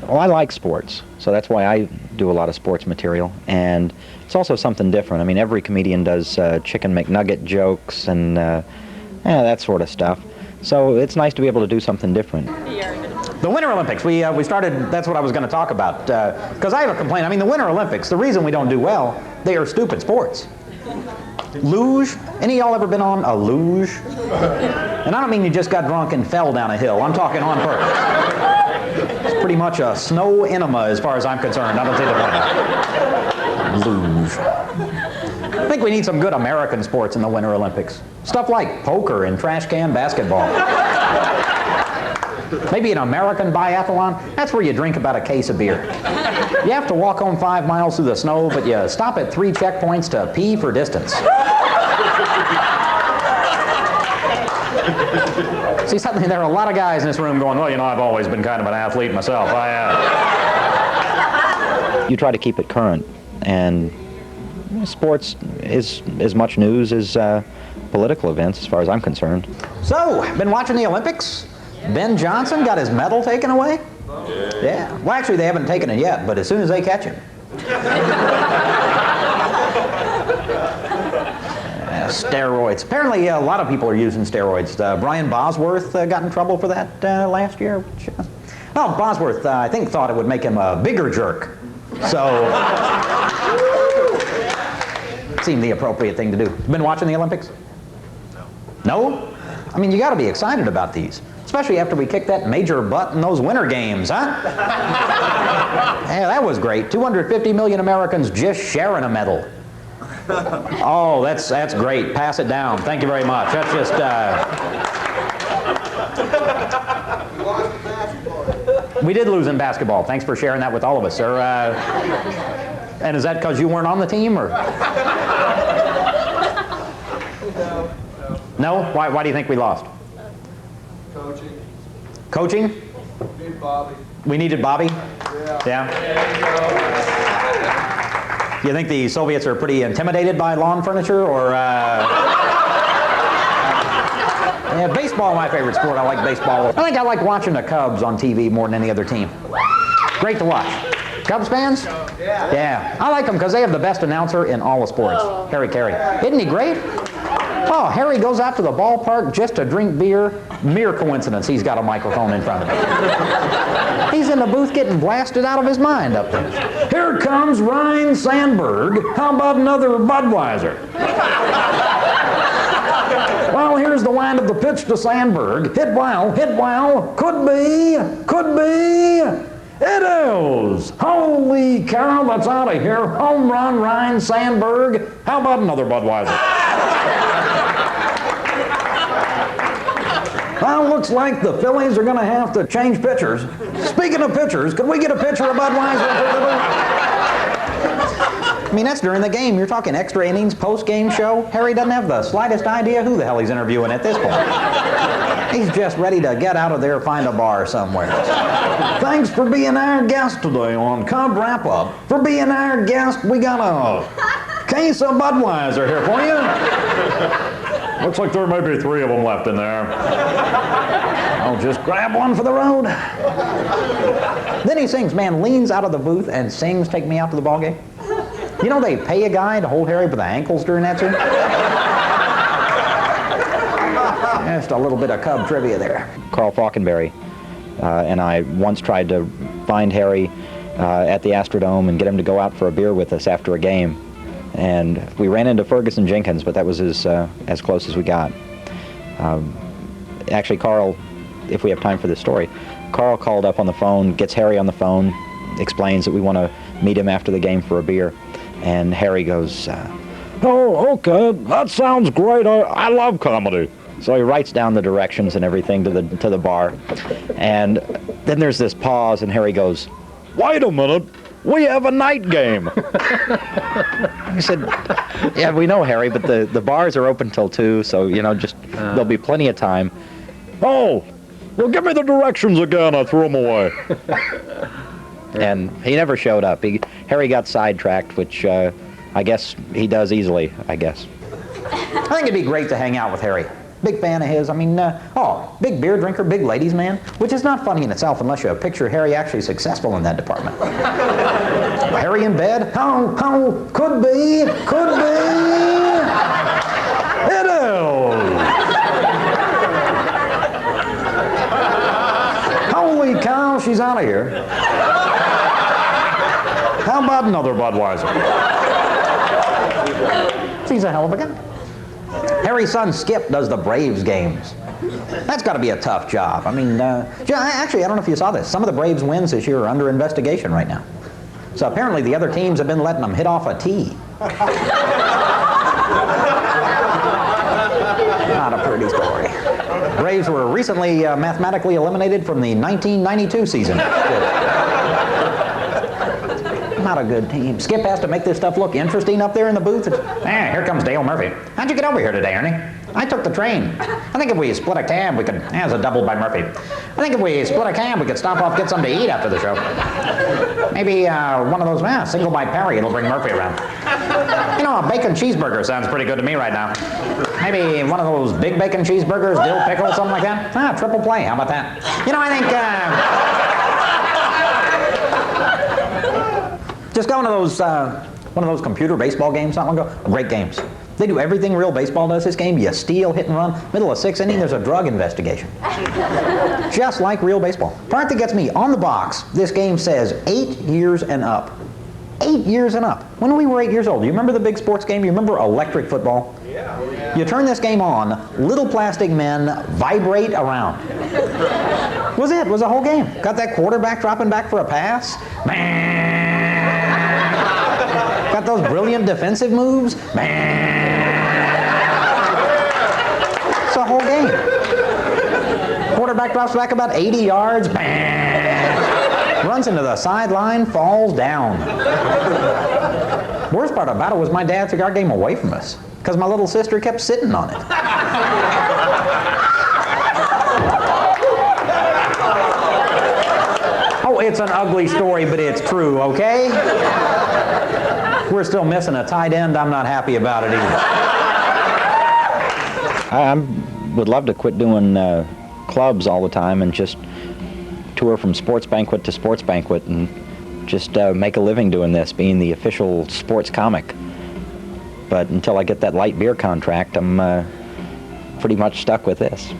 Well, I like sports, so that's why I do a lot of sports material, and it's also something different. I mean, every comedian does chicken McNugget jokes and that sort of stuff. So it's nice to be able to do something different. The Winter Olympics, we started, that's what I was going to talk about, because I have a complaint. I mean, the Winter Olympics, the reason we don't do well, they are stupid sports. Luge, any of y'all ever been on a luge? And I don't mean you just got drunk and fell down a hill, I'm talking on purpose. It's pretty much a snow enema as far as I'm concerned, I don't see the point. Luge. I think we need some good American sports in the Winter Olympics. Stuff like poker and trash can basketball. Maybe an American biathlon. That's where you drink about a case of beer. You have to walk home 5 miles through the snow, but you stop at 3 checkpoints to pee for distance. See, suddenly there are a lot of guys in this room going, well, you know, I've always been kind of an athlete myself. You try to keep it current, and sports is as much news as political events, as far as I'm concerned. So, been watching the Olympics? Ben Johnson got his medal taken away? Yeah. Well, actually, they haven't taken it yet, but as soon as they catch him. Steroids. Apparently, a lot of people are using steroids. Brian Bosworth got in trouble for that last year. Well, Bosworth, I think, thought it would make him a bigger jerk. So, it seemed the appropriate thing to do. Been watching the Olympics? No? I mean, you got to be excited about these. Especially after we kicked that major butt in those winter games, huh? Yeah, that was great. 250 million Americans just sharing a medal. Oh, that's great. Pass it down. Thank you very much. That's just... We did lose in basketball. Thanks for sharing that with all of us, sir. And is that because you weren't on the team, or? No? Why do you think we lost? Coaching. Coaching? We need Bobby. We needed Bobby? Yeah. You think the Soviets are pretty intimidated by lawn furniture, or? Yeah, baseball, my favorite sport. I like baseball. I think I like watching the Cubs on TV more than any other team. Great to watch. Cubs fans? Yeah. I like them because they have the best announcer in all of sports, Harry Caray. Isn't he great? Oh, Harry goes out to the ballpark just to drink beer. Mere coincidence he's got a microphone in front of him. He's in the booth getting blasted out of his mind up there. Here comes Ryan Sandberg. How about another Budweiser? Well, here's the wind of the pitch to Sandberg. Hit well, could be. It is. Holy cow, that's out of here. Home run, Ryan Sandberg. How about another Budweiser? Well, looks like the Phillies are going to have to change pitchers. Speaking of pitchers, could we get a pitcher of Budweiser? I mean, that's during the game. You're talking extra innings, post-game show. Harry doesn't have the slightest idea who the hell he's interviewing at this point. He's just ready to get out of there, find a bar somewhere. Thanks for being our guest today on Cub Wrap-Up. For being our guest, we got a case of Budweiser here for you. Looks like there may be 3 of them left in there. I'll just grab one for the road. Then he sings, man, leans out of the booth and sings Take Me Out to the Ballgame. You know they pay a guy to hold Harry by the ankles during that scene? Just a little bit of Cub trivia there. Carl Falkenberry and I once tried to find Harry at the Astrodome and get him to go out for a beer with us after a game. And we ran into Ferguson Jenkins, but that was as close as we got. Actually, Carl, if we have time for this story, Carl called up on the phone, gets Harry on the phone, explains that we want to meet him after the game for a beer. And Harry goes, oh, okay, that sounds great. I love comedy. So he writes down the directions and everything to the bar. And then there's this pause, and Harry goes, wait a minute. We have a night game. I said, yeah, we know, Harry, but the bars are open till 2, so, you know, just there'll be plenty of time. Oh, well, give me the directions again. I threw them away. And he never showed up. Harry got sidetracked, which I guess he does easily, I guess. I think it'd be great to hang out with Harry. Big fan of his. I mean, big beer drinker, big ladies man, which is not funny in itself unless you picture Harry actually successful in that department. Harry in bed? Oh, could be. It is. Holy cow, she's out of here. How about another Budweiser? He's a hell of a guy. Harry's son Skip does the Braves games. That's got to be a tough job. I mean, actually, I don't know if you saw this. Some of the Braves wins this year are under investigation right now. So apparently the other teams have been letting them hit off a tee. Not a pretty story. Braves were recently mathematically eliminated from the 1992 season. Not a good team. Skip has to make this stuff look interesting up there in the booth. Here comes Dale Murphy. How'd you get over here today, Ernie? I took the train. I think if we split a cab, we could... It's a double by Murphy. I think if we split a cab, we could stop off, get something to eat after the show. Maybe one of those, single by Perry, it'll bring Murphy around. You know, a bacon cheeseburger sounds pretty good to me right now. Maybe one of those big bacon cheeseburgers, dill pickle, something like that. Triple play, how about that? You know, I think... Just going to those, one of those computer baseball games not long ago. Great games. They do everything real baseball does this game. You steal, hit and run. Middle of sixth inning, there's a drug investigation. Just like real baseball. Part that gets me on the box, this game says 8 years and up. 8 years and up. When we were 8 years old, you remember the big sports game? You remember electric football? Yeah. You turn this game on, little plastic men vibrate around. Was it? Was the whole game. Got that quarterback dropping back for a pass. Got those brilliant defensive moves. It's a whole game. Quarterback drops back about 80 yards. Runs into the sideline, falls down. Worst part about it was my dad took our game away from us because my little sister kept sitting on it. Oh, it's an ugly story, but it's true, okay? We're still missing a tight end. I'm not happy about it either. I would love to quit doing clubs all the time and just tour from sports banquet to sports banquet and just make a living doing this, being the official sports comic. But until I get that light beer contract, I'm pretty much stuck with this.